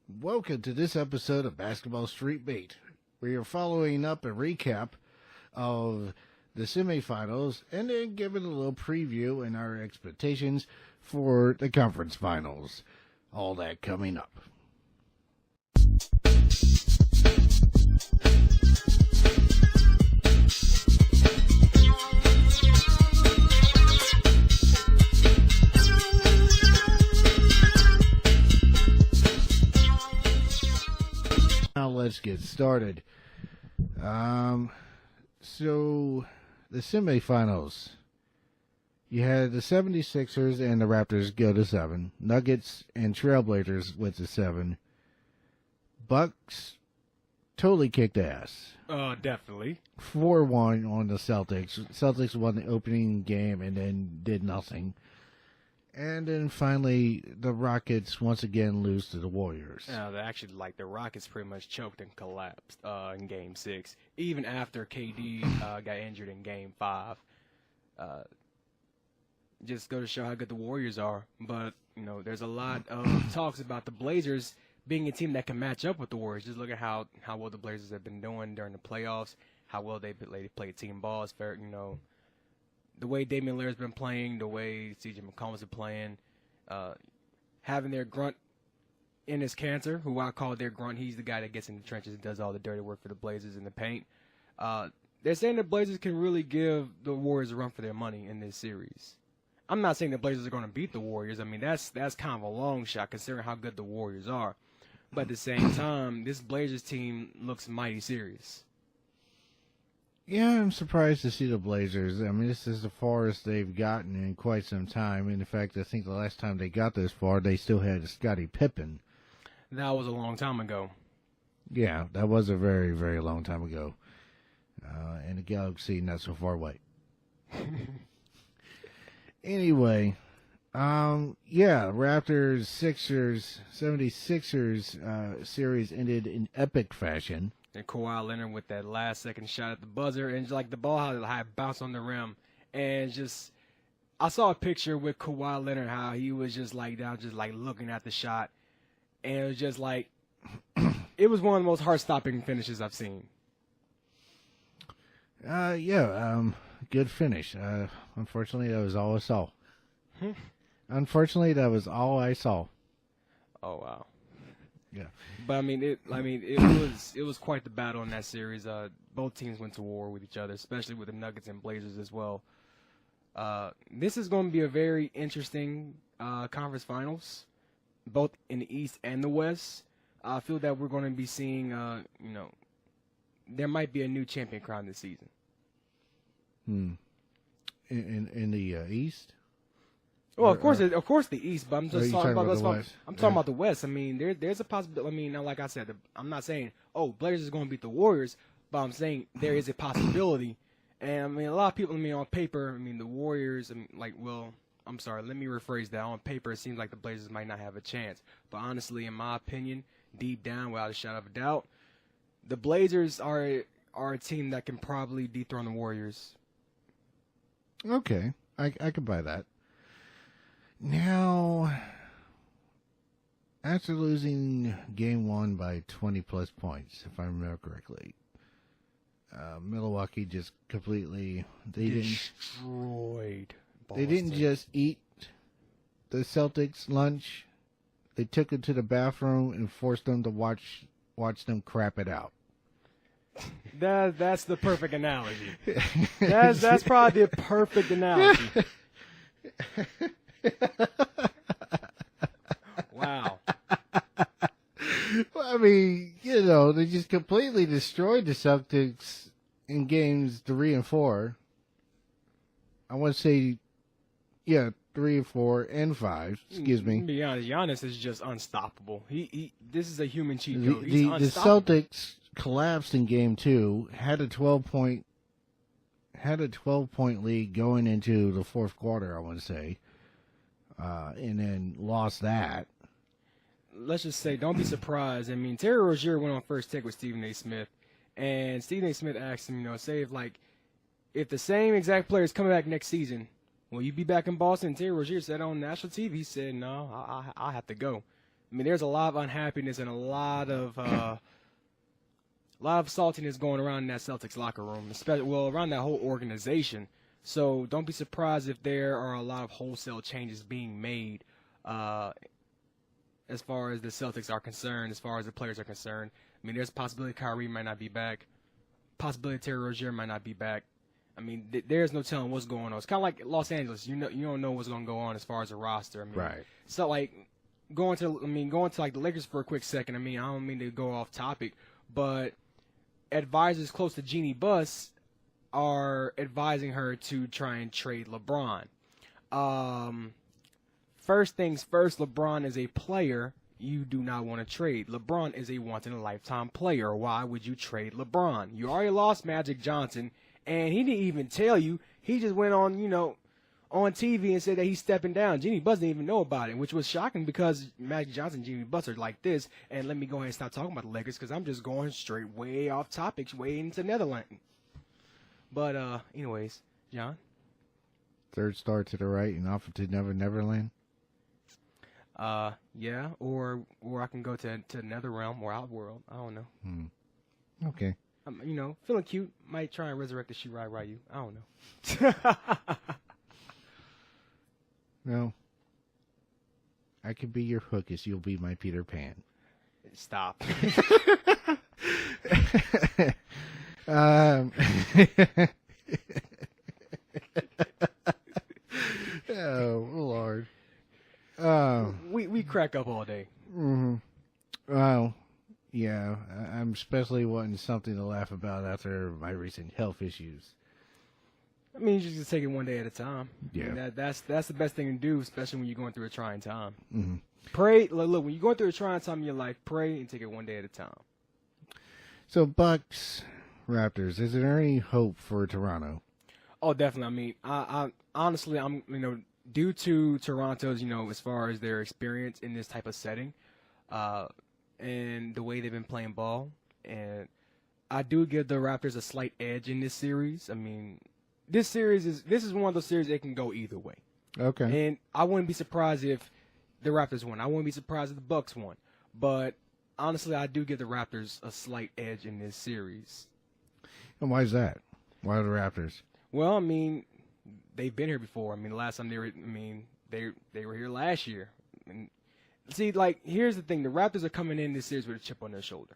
Welcome to this episode of Basketball Street Beat. We are following up a recap of the Simi Finals and then giving a little preview and our expectations for the conference finals. All that coming up. Now let's get started. So the semifinals, you had the 76ers and the Raptors go to 7. Nuggets and Trailblazers went to 7. Bucks totally kicked ass. Definitely. 4-1 on the Celtics. Celtics won the opening game and then did nothing. And then finally, the Rockets once again lose to the Warriors. The Rockets pretty much choked and collapsed in Game 6, even after KD got injured in Game 5. Just go to show how good the Warriors are. But, there's a lot of talks about the Blazers being a team that can match up with the Warriors. Just look at how well the Blazers have been doing during the playoffs, how well they play team ball. It's fair, the way Damian Lillard's been playing, the way C.J. McCollum's been playing, having their grunt in his cancer, who I call their grunt. He's the guy that gets in the trenches and does all the dirty work for the Blazers in the paint. They're saying the Blazers can really give the Warriors a run for their money in this series. I'm not saying the Blazers are going to beat the Warriors. I mean, that's kind of a long shot considering how good the Warriors are. But at the same time, this Blazers team looks mighty serious. Yeah, I'm surprised to see the Blazers. I mean, this is the farthest they've gotten in quite some time. And in fact, I think the last time they got this far, they still had Scottie Pippen. That was a long time ago. Yeah, that was a very, very long time ago. And the galaxy not so far away. Anyway, Raptors, Sixers, 76ers series ended in epic fashion. And Kawhi Leonard with that last-second shot at the buzzer, and just like the ball how it bounced on the rim, and just I saw a picture with Kawhi Leonard how he was just like down, just like looking at the shot, and it was just like it was one of the most heart-stopping finishes I've seen. Good finish. Unfortunately, that was all I saw. Oh wow. Yeah, but it was quite the battle in that series. Both teams went to war with each other, especially with the Nuggets and Blazers as well. This is going to be a very interesting conference finals, both in the East and the West. I feel that we're going to be seeing, there might be a new champion crowned this season. In the East. Well, of course, the East, but I'm just talking about the West. I'm talking about the West. I mean, there's a possibility. I mean, like I said, I'm not saying, Blazers is going to beat the Warriors, but I'm saying there is a possibility. And I mean, a lot of people, on paper, the Warriors, I'm sorry, let me rephrase that. On paper, it seems like the Blazers might not have a chance. But honestly, in my opinion, deep down, without a shadow of a doubt, the Blazers are a team that can probably dethrone the Warriors. Okay, I can buy that. Now, after losing Game 1 by 20-plus points, if I remember correctly, Milwaukee just completely destroyed Boston. They didn't just eat the Celtics lunch. They took it to the bathroom and forced them to watch them crap it out. That's the perfect analogy. That's probably the perfect analogy. Wow. Well, I mean, they just completely destroyed the Celtics in games 3 and 4. I want to say, 3 and 4 and 5. Excuse me. To be honest, Giannis is just unstoppable. This is a human cheat code. The Celtics collapsed in Game 2. Had a 12-point lead going into the fourth quarter. I want to say. And then lost that. Let's just say, don't be surprised. I mean, Terry Rozier went on first take with Stephen A. Smith, and Stephen A. Smith asked him, say if the same exact player is coming back next season, will you be back in Boston? And Terry Rozier said on national TV, he said, no, I have to go. I mean, there's a lot of unhappiness and a lot of saltiness going around in that Celtics locker room, especially around that whole organization. So don't be surprised if there are a lot of wholesale changes being made as far as the Celtics are concerned, as far as the players are concerned. I mean, there's a possibility Kyrie might not be back, possibility Terry Rozier might not be back. I mean, there's no telling what's going on. It's kind of like Los Angeles. You don't know what's going to go on as far as the roster. I mean, Right. So like going to like the Lakers for a quick second. I mean, I don't mean to go off topic, but advisors close to Jeannie Buss are advising her to try and trade LeBron. First things first, LeBron is a player you do not want to trade. LeBron is a once-in-a-lifetime player. Why would you trade LeBron? You already lost Magic Johnson, and he didn't even tell you. He just went on, on TV and said that he's stepping down. Jeannie Buss didn't even know about it, which was shocking because Magic Johnson and Jeannie Buss are like this. And let me go ahead and stop talking about the Lakers because I'm just going straight way off topics, way into Netherlands. But anyways, John? Third star to the right and off to Neverland. Yeah, or I can go to Netherrealm or Outworld. I don't know. Okay. Feeling cute. Might try and resurrect the Shirai Ryu. I don't know. No. I could be your Hookus. You'll be my Peter Pan. Stop. Oh, Lord. We crack up all day. Mm-hmm. Well, yeah. I'm especially wanting something to laugh about after my recent health issues. I mean, you just take it one day at a time. Yeah. I mean, that's the best thing to do, especially when you're going through a trying time. Mm-hmm. Pray. Look, when you're going through a trying time in your life, pray and take it one day at a time. So, Bucks, Raptors, is there any hope for Toronto? Oh, definitely. I mean, I honestly, due to Toronto's, as far as their experience in this type of setting, and the way they've been playing ball, and I do give the Raptors a slight edge in this series. I mean, this is one of those series that can go either way. Okay. And I wouldn't be surprised if the Raptors won. I wouldn't be surprised if the Bucks won. But honestly, I do give the Raptors a slight edge in this series. And why is that? Why the Raptors? Well, I mean, they've been here before. I mean, the last time they were here last year. And see, like, here's the thing: the Raptors are coming in this series with a chip on their shoulder.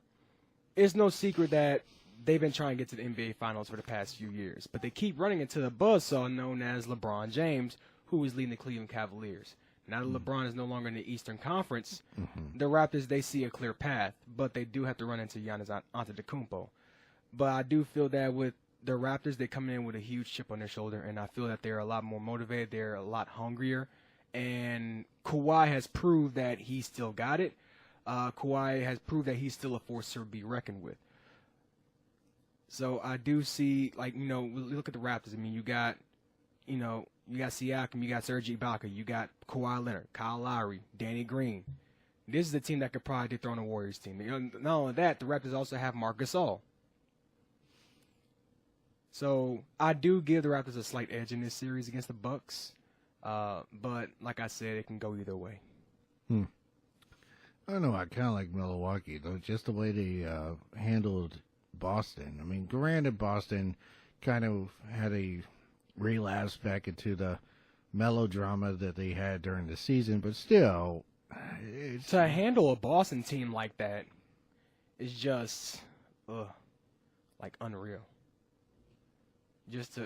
It's no secret that they've been trying to get to the NBA Finals for the past few years, but they keep running into the buzzsaw known as LeBron James, who is leading the Cleveland Cavaliers. Now that LeBron is no longer in the Eastern Conference, the Raptors, they see a clear path, but they do have to run into Giannis Antetokounmpo. But I do feel that with the Raptors, they come in with a huge chip on their shoulder, and I feel that they're a lot more motivated. They're a lot hungrier, and Kawhi has proved that he still got it. Kawhi has proved that he's still a force to be reckoned with. So I do see, we look at the Raptors. I mean, you got Siakam, you got Serge Ibaka, you got Kawhi Leonard, Kyle Lowry, Danny Green. This is a team that could probably dethrone a Warriors team. Not only that, the Raptors also have Marc Gasol. So I do give the Raptors a slight edge in this series against the Bucks. But like I said, it can go either way. I don't know. I kind of like Milwaukee, though, just the way they handled Boston. I mean, granted, Boston kind of had a relapse back into the melodrama that they had during the season, but still, to handle a Boston team like that is just unreal. Just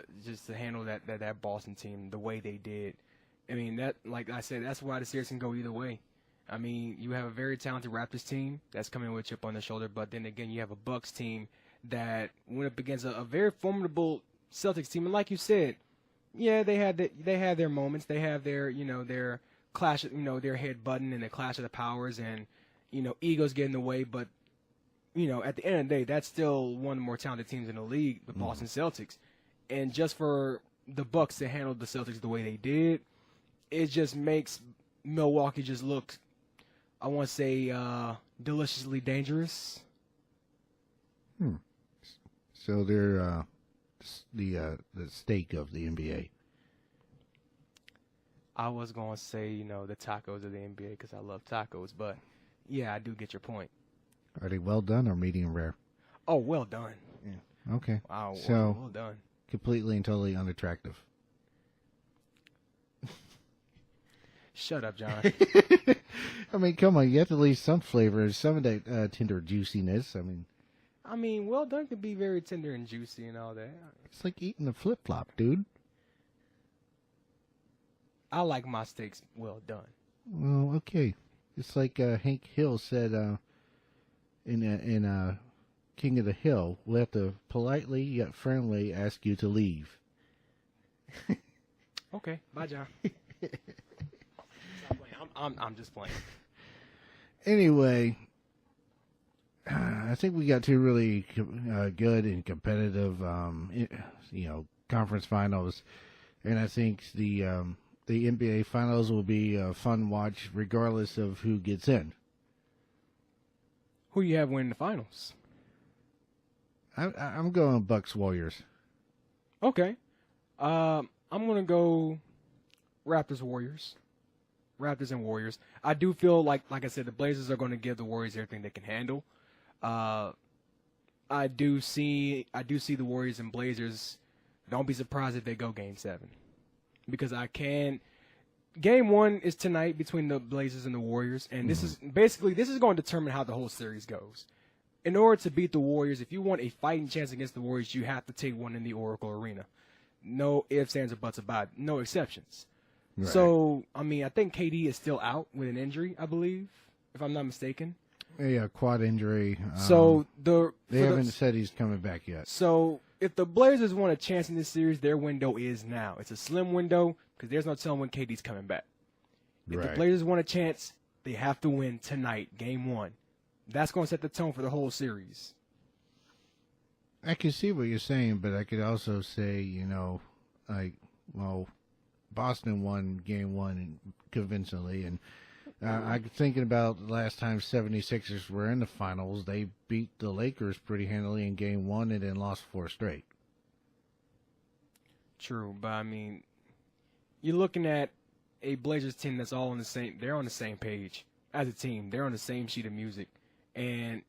to handle that Boston team the way they did. I mean, that, like I said, that's why the series can go either way. I mean, you have a very talented Raptors team that's coming with a chip on their shoulder, but then again, you have a Bucks team that went up against a very formidable Celtics team. And like you said, yeah, they had their moments. They have their their clash, their head button and the clash of the powers, and egos get in the way. But at the end of the day, that's still one of the more talented teams in the league, the Boston Celtics. And just for the Bucks to handle the Celtics the way they did, it just makes Milwaukee just look, I want to say, deliciously dangerous. So they're the steak of the NBA. I was going to say, the tacos of the NBA because I love tacos, but Yeah, I do get your point. Are they well done or medium rare? Oh, well done. Yeah. Okay. Wow, So well done. completely and totally unattractive. Shut up, John. I mean, come on, you have to leave some flavor, some of that tender juiciness. I mean, well done can be very tender and juicy and all that. It's like eating a flip flop, dude. I like my steaks well done. Well, okay. It's like Hank Hill said in King of the Hill. We'll have to politely yet friendly ask you to leave. Okay, bye, John. Stop playing. I'm just playing. Anyway, I think we got two really good and competitive, conference finals, and I think the NBA finals will be a fun watch regardless of who gets in. Who you have winning the finals? I'm going Bucks Warriors. Okay. I'm gonna go Raptors Warriors. Raptors and Warriors. I do feel like I said, the Blazers are going to give the Warriors everything they can handle. I do see the Warriors and Blazers. Don't be surprised if they go Game 7, because Game 1 is tonight between the Blazers and the Warriors, and this is going to determine how the whole series goes. In order to beat the Warriors, if you want a fighting chance against the Warriors, you have to take one in the Oracle Arena. No ifs, ands, or buts about it. No exceptions. Right. So, I mean, I think KD is still out with an injury, I believe, if I'm not mistaken. Yeah, quad injury. So they haven't said he's coming back yet. So if the Blazers want a chance in this series, their window is now. It's a slim window because there's no telling when KD's coming back. If the Blazers want a chance, they have to win tonight, Game 1. That's going to set the tone for the whole series. I can see what you're saying, but I could also say, Boston won Game 1 convincingly, and I'm thinking about the last time 76ers were in the finals. They beat the Lakers pretty handily in Game 1 and then lost 4 straight. True, but I mean, you're looking at a Blazers team that's all on the same. They're on the same page as a team. They're on the same sheet of music, and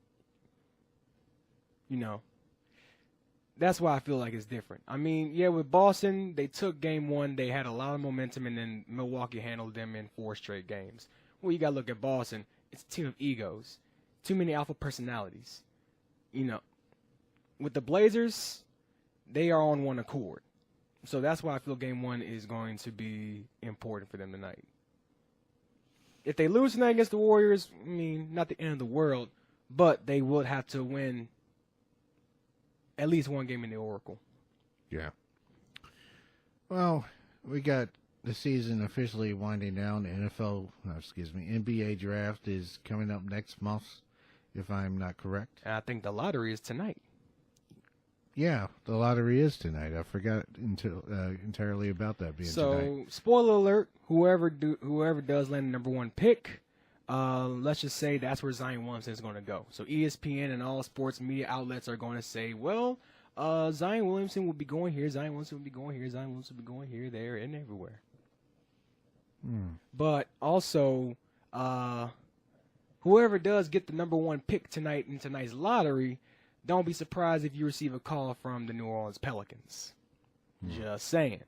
that's why I feel like it's different. I mean, yeah, with Boston, they took Game 1. They had a lot of momentum, and then Milwaukee handled them in 4 straight games. Well, you got to look at Boston. It's a team of egos. Too many alpha personalities. With the Blazers, they are on one accord. So that's why I feel Game 1 is going to be important for them tonight. If they lose tonight against the Warriors, I mean, not the end of the world, but they would have to win at least one game in the Oracle. Yeah. Well, we got the season officially winding down. The NBA draft is coming up next month, if I'm not correct. And I think the lottery is tonight. Yeah, the lottery is tonight. I forgot entirely about that being tonight. So, spoiler alert, whoever does land the number 1 pick, let's just say that's where Zion Williamson is going to go. So ESPN and all sports media outlets are going to say, well, Zion Williamson will be going here, Zion Williamson will be going here, Zion Williamson will be going here, there, and everywhere. But also, whoever does get the number 1 pick tonight in tonight's lottery, don't be surprised if you receive a call from the New Orleans Pelicans. Just saying.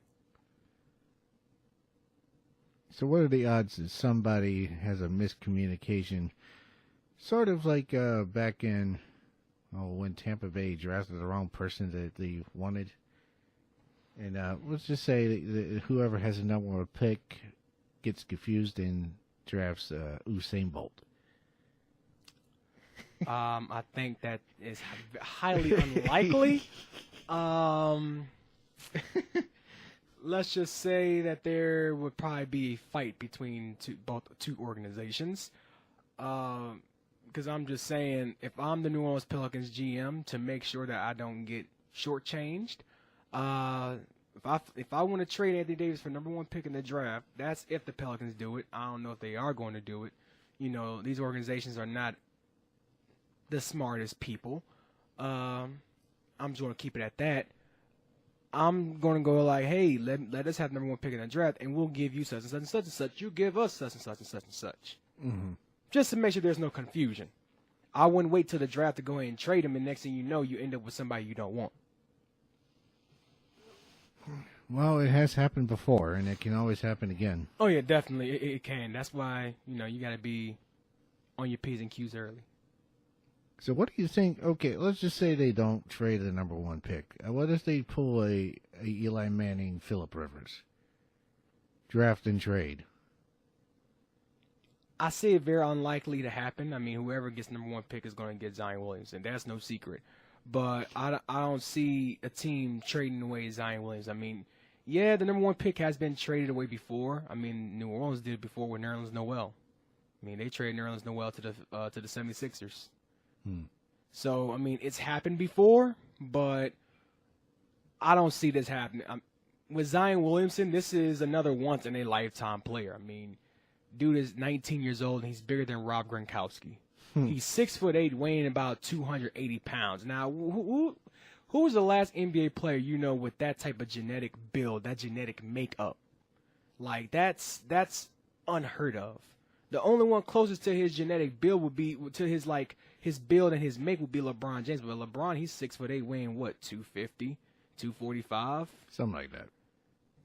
So what are the odds that somebody has a miscommunication, sort of like back in when Tampa Bay drafted the wrong person that they wanted? And let's just say that whoever has the number 1 pick gets confused and drafts Usain Bolt. I think that is highly unlikely. Let's just say that there would probably be a fight between two organizations. Because I'm just saying, if I'm the New Orleans Pelicans GM, to make sure that I don't get shortchanged, if I want to trade Anthony Davis for number 1 pick in the draft, that's if the Pelicans do it. I don't know if they are going to do it. These organizations are not the smartest people. I'm just going to keep it at that. I'm going to go like, hey, let us have number 1 pick in the draft, and we'll give you such and such and such and such. You give us such and such and such and such. Mm-hmm. just to make sure there's no confusion. I wouldn't wait till the draft to go ahead and trade him, and next thing you know, you end up with somebody you don't want. Well, it has happened before, and it can always happen again. Oh yeah, definitely, it can. That's why you got to be on your P's and Q's early. So what do you think? Okay, let's just say they don't trade the number 1 pick. What if they pull a Eli Manning, Phillip Rivers? Draft and trade. I see it very unlikely to happen. I mean, whoever gets number 1 pick is going to get Zion Williamson. That's no secret. But I don't see a team trading away Zion Williams. I mean, yeah, the number 1 pick has been traded away before. I mean, New Orleans did before with Nerlens Noel. I mean, they traded Nerlens Noel to the 76ers. So, I mean, it's happened before, but I don't see this happening. With Zion Williamson, this is another once-in-a-lifetime player. I mean, dude is 19 years old, and he's bigger than Rob Gronkowski. He's 6'8", weighing about 280 pounds. Now, who was the last NBA player with that type of genetic build, that genetic makeup? Like, that's unheard of. The only one closest to his genetic build would be to his build and his make would be LeBron James. But LeBron, he's 6'8", weighing what, 250, 245? Something like that.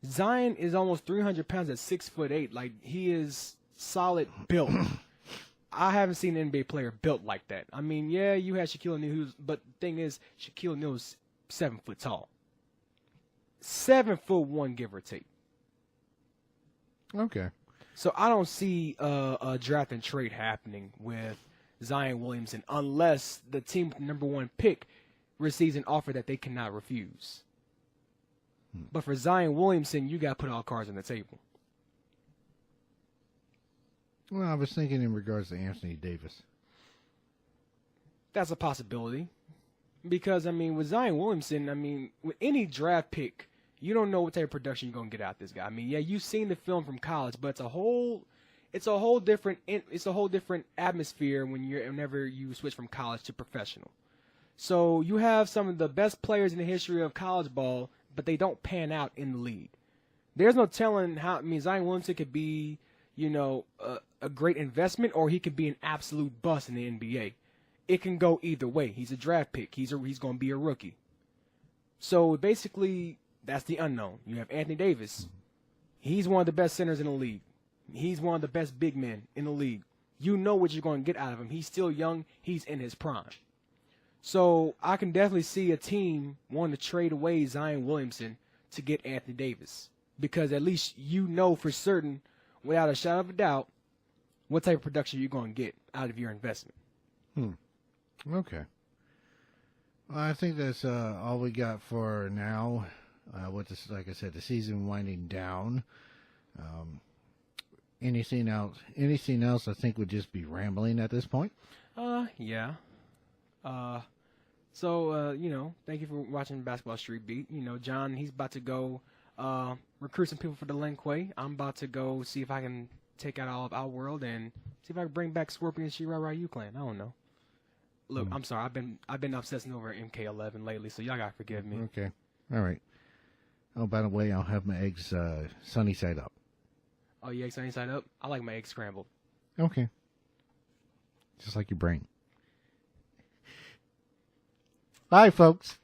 Zion is almost 300 pounds at 6'8". Like, he is solid built. I haven't seen an NBA player built like that. I mean, yeah, you had Shaquille O'Neal, but the thing is, Shaquille O'Neal's 7 foot tall. 7'1", give or take. Okay. So I don't see a draft and trade happening with Zion Williamson unless the team with the number 1 pick receives an offer that they cannot refuse. But for Zion Williamson, you got to put all cards on the table. Well, I was thinking in regards to Anthony Davis. That's a possibility. Because, I mean, with Zion Williamson, I mean, with any draft pick, you don't know what type of production you're going to get out of this guy. I mean, yeah, you've seen the film from college, but it's a whole different atmosphere whenever you switch from college to professional. So you have some of the best players in the history of college ball, but they don't pan out in the league. There's no telling how. I mean, Zion Williamson could be, a great investment, or he could be an absolute bust in the NBA. It can go either way. He's a draft pick. He's going to be a rookie. So basically, that's the unknown. You have Anthony Davis. He's one of the best centers in the league. He's one of the best big men in the league. You know what you're going to get out of him. He's still young. He's in his prime. So I can definitely see a team wanting to trade away Zion Williamson to get Anthony Davis, because at least you know for certain, without a shadow of a doubt, what type of production you're going to get out of your investment. Okay. Well, I think that's all we got for now. With this, like I said, the season winding down. Anything else? Anything else? I think would just be rambling at this point. Yeah. So thank you for watching Basketball Street Beat. John, he's about to go recruit some people for the Linquay. I'm about to go see if I can take out all of our world and see if I can bring back Scorpion and She-Ra Ryu Clan. I don't know. Look, I'm sorry. I've been obsessing over MK11 lately, so y'all gotta forgive me. Okay. All right. Oh, by the way, I'll have my eggs sunny side up. Oh, your eggs sunny side up? I like my eggs scrambled. Okay. Just like your brain. Bye, folks.